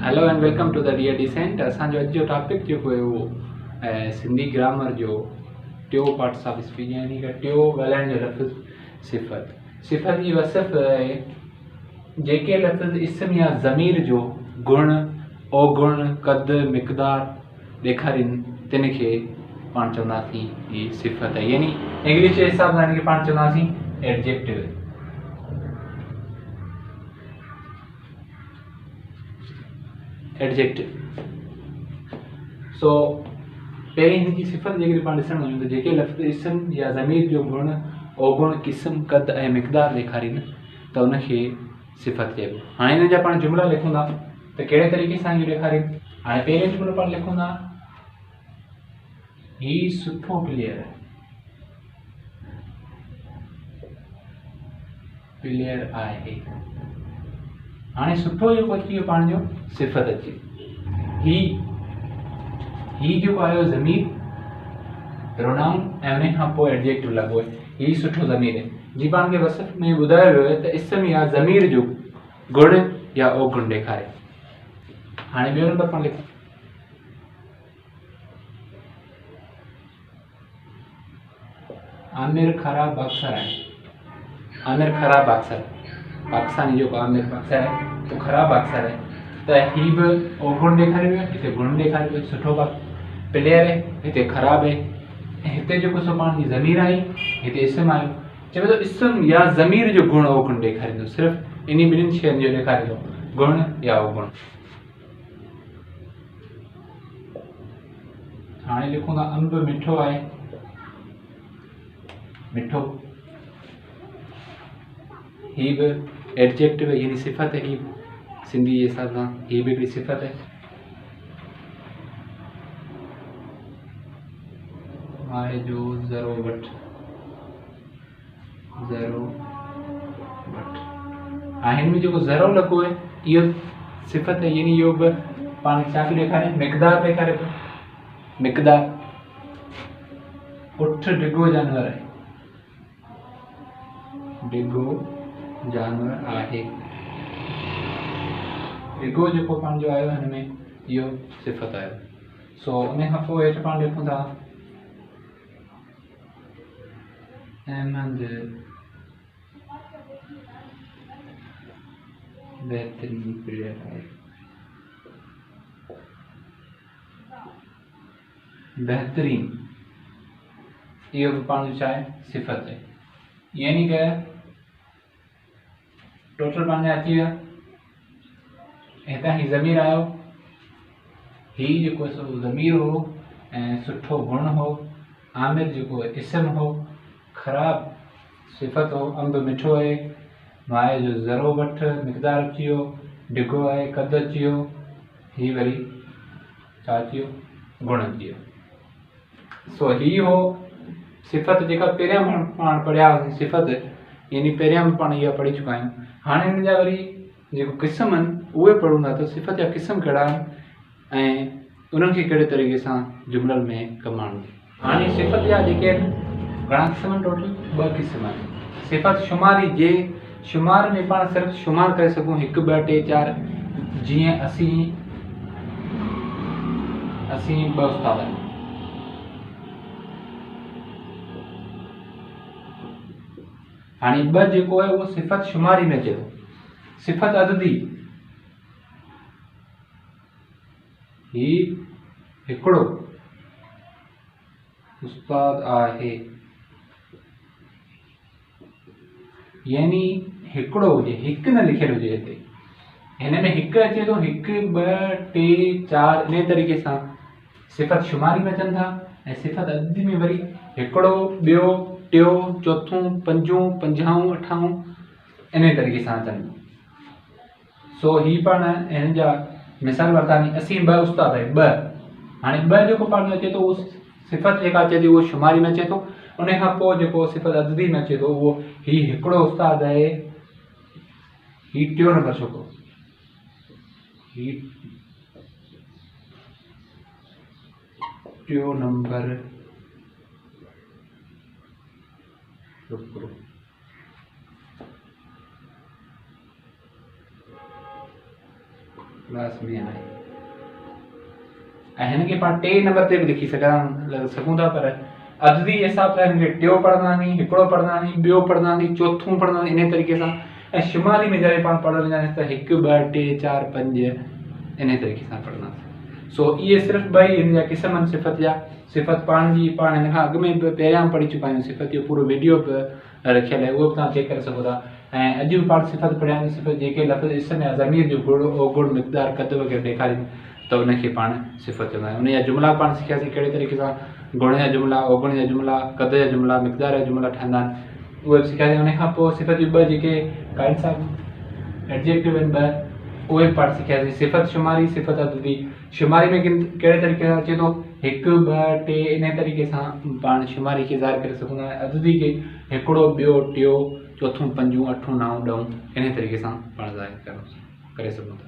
Hello and welcome to the dear decent. असांजो अॼु जो टॉपिक जेको आहे उहो सिंधी ग्रामर जो टियों पार्ट ऑफ स्पीच, यानी कि टियों ॻाल्हाइण जो लफ़्ज़ सिफ़त। सिफ़त जी वसफ़ आहे जेके लफ़्ज़ इस्म या ज़मीर जो गुण, अवगुण, क़द, मिक़दार ॾेखारीनि तिन खे पाण चवंदासीं ही सिफ़त आहे, यानी इंग्लिश जे हिसाब सां हिन खे पाण चवंदासीं एडजेक्टिव। एडजेक्टिव सो पहिरीं हिन जी सिफ़त जेकॾहिं पाण ॾिसणु वञूं त जेके लफ़्ज़ इस्म या ज़मीर जो गुण, अवगुण, क़िस्म, क़द ऐं मिक़दार ॾेखारीनि त उनखे सिफ़त चइबो। हाणे हिन जा पाण जुमिला लिखूं था त कहिड़े तरीक़े सां इहो ॾेखारीनि। हाणे पहिरियों जुमिलो पाण लिखूं था, ही सुठो प्लेयर आहे, प्लेयर आहे। हाणे सुठो जेको अची वियो पाण जो सिफ़त अची, ही जेको आयो ज़मीर प्रोनाउन ऐं उन खां पोइ एडजेक्टिव लॻो आहे, ही सुठो ज़मीर आहे। जी पाण खे वसफ़ में ॿुधायो वियो आहे त इस्म या ज़मीर जो गुण या अवगुण ॾेखारे। हाणे ॿियो नंबर पाण लिखूं, आमिर ख़राब बॉक्सर आहे। आमिर ख़राब बॉक्सर, पाकिस्तानी जेको आमिर बॉक्सर आहे वो ख़राब बॉक्सर आहे, त ही बि अवगुण ॾेखारे वियो, हिते गुण ॾेखारे वियो, सुठो प्लेयर आहे, हिते ख़राब आहे। ऐं हिते जेको सो पाण जी ज़मीर आई, हिते इस्म आयो, चए थो इस्म या ज़मीर जो गुण अवगुण ॾेखारींदो, सिर्फ़ु इन ॿिन्हिनि शयुनि जो ॾेखारींदो, गुण या अवगुण। हाणे लिखूं था अंब मिठो आहे, मिठो, ही बि एडजेक्टिव यानी सिफ़त है, ही सिंधी जे हिसाब सां ही बि हिकिड़ी सिफ़त है। माए जो ज़रो वठ, ज़रो वठ। हाँ, हिन में जेको ज़रो लॻो आहे इहो सिफ़त है, यानी इहो बि पाण छा पियो ॾेखारे, मिक़दार ॾेखारे पियो, मिक़दार। उठ डिघो जानवर आहे, डिघो जानवर आहे, डिघो जेको पाण जो आयो हिन में इहो सिफ़त आयो। सो उन खां पोइ हेठि पाण लिखूं था अहमद बेहतरीन प्लेयर आहे, बेहतरीन, इहो बि पाण जो छा आहे, सिफ़त है। यानी कि टोटल पाण अची विया, हितां ही ज़मीर आयो, ही जेको सो ज़मीर हो ऐं सुठो गुण हो, आमिर जेको इस्म हो, ख़राब सिफ़त हो, अंब मिठो आहे, माए जो ज़रो वठ मिक़दार अची वियो, डिघो आहे क़द अची वियो, ही वरी छा अची वियो, गुण अची वियो। सो ही हो सिफ़त जेका पहिरियां पाण पढ़िया हुआसीं, सिफ़त यानी पहिरियां बि पाण इहा पढ़ी चुका आहियूं। हाणे हिन जा वरी जेको क़िस्म आहिनि उहे पढ़ूं था, त सिफ़त जा क़िस्म कहिड़ा आहिनि ऐं उन्हनि खे कहिड़े तरीक़े सां जुमिलनि में कमु आणिजे। हाणे सिफ़त जा जेके आहिनि घणा क़िस्म आहिनि, टोटल 2 क़िस्म आहिनि। सिफ़त शुमारी, जे शुमार में पाण सिर्फ़ु शुमार करे सघूं 1 2 3 4, जीअं असीं 2 उस्ताद आहियूं। हाणे 2 जेको आहे उहो सिफ़त शुमारी में अचे थो। सिफ़त अददी, ही हिकिड़ो उस्ताद आहे, यानी हिकिड़ो हुजे, हिकु न लिखियलु हुजे। हिते हिन में हिकु अचे थो, 1 2 3 4, इन तरीक़े सां सिफ़त शुमारी में अचनि था। ऐं सिफ़त अददी में वरी हिकिड़ो, ॿियो, टियों, चोथों, पंजों, 50, 80 इन तरीक़े सां अचनि। सो ही पाण हिन जा मिसाल वरितासीं, असीं 2 उस्ताद आहियूं, 2। हाणे 2 जेको पाण अचे थो उहो सिफ़त जेका अचे थी उहो शुमारी में अचे थो। उन खां पोइ जेको सिफ़त अददी में अचे थो उहो ही हिकिड़ो उस्ताद आहे, ही 3 नंबर छोकिरो, ही 3 नंबर छोकिरो। क्लास में आहे ऐं हिनखे पाण 3 नंबर ते बि लिखी सघूं था, पर अददी हिसाब सां हिनखे टियों पढ़ंदासीं, हिकिड़ो पढ़ंदासीं, ॿियो पढ़ंदासीं, चोथों पढ़ंदासीं, इन तरीक़े सां। ऐं शुमारी में जॾहिं पाण पढ़णु वेंदासीं त 1 2 3 4 5 इन तरीक़े सां पढ़ंदासीं। सो इहे सिर्फ़ु 2 हिन जा क़िस्म आहिनि सिफ़त जा। सिफ़त पाण हिन खां अॻु में पहिरियां पढ़ी चुका आहियूं, सिफ़त जो पूरो वीडियो रखियल आहे, उहो बि तव्हां चेक करे सघो था। ऐं अॼु बि पाण सिफ़त पढ़िया आहिनि, सिफ़त जेके लफ़्ज़ इसम या ज़मीर जो गुण अवगुण मिक़दार क़द वग़ैरह ॾेखारीनि त उनखे पाण सिफ़त चवंदा आहियूं। उन जा जुमिला पाण सिखियासीं कहिड़े तरीक़े सां गुण जा जुमिला, अवगुण जा जुमिला, क़द जा जुमिला, मिक़दार जा जुमिला ठहंदा आहिनि, उहे बि सिखियासीं। उन खां पोइ सिफ़त जूं 2 जेके काइंड्स ऑफ एडजेक्टिव आहिनि 2, उहे बि पाण सिखियासीं। सिफ़त शुमारी, सिफ़त अददी। शुमारी में कहिड़े तरीक़े सां अचे थो 1 2 3 इन तरीक़े सां पाण शुमारी खे ज़ाहिर करे सघूं था। अददी खे 1 ॿियो टियों चोथों पंजों अठों 9 ॾहों इन तरीक़े सां पाण ज़ाहिर करे सघूं था।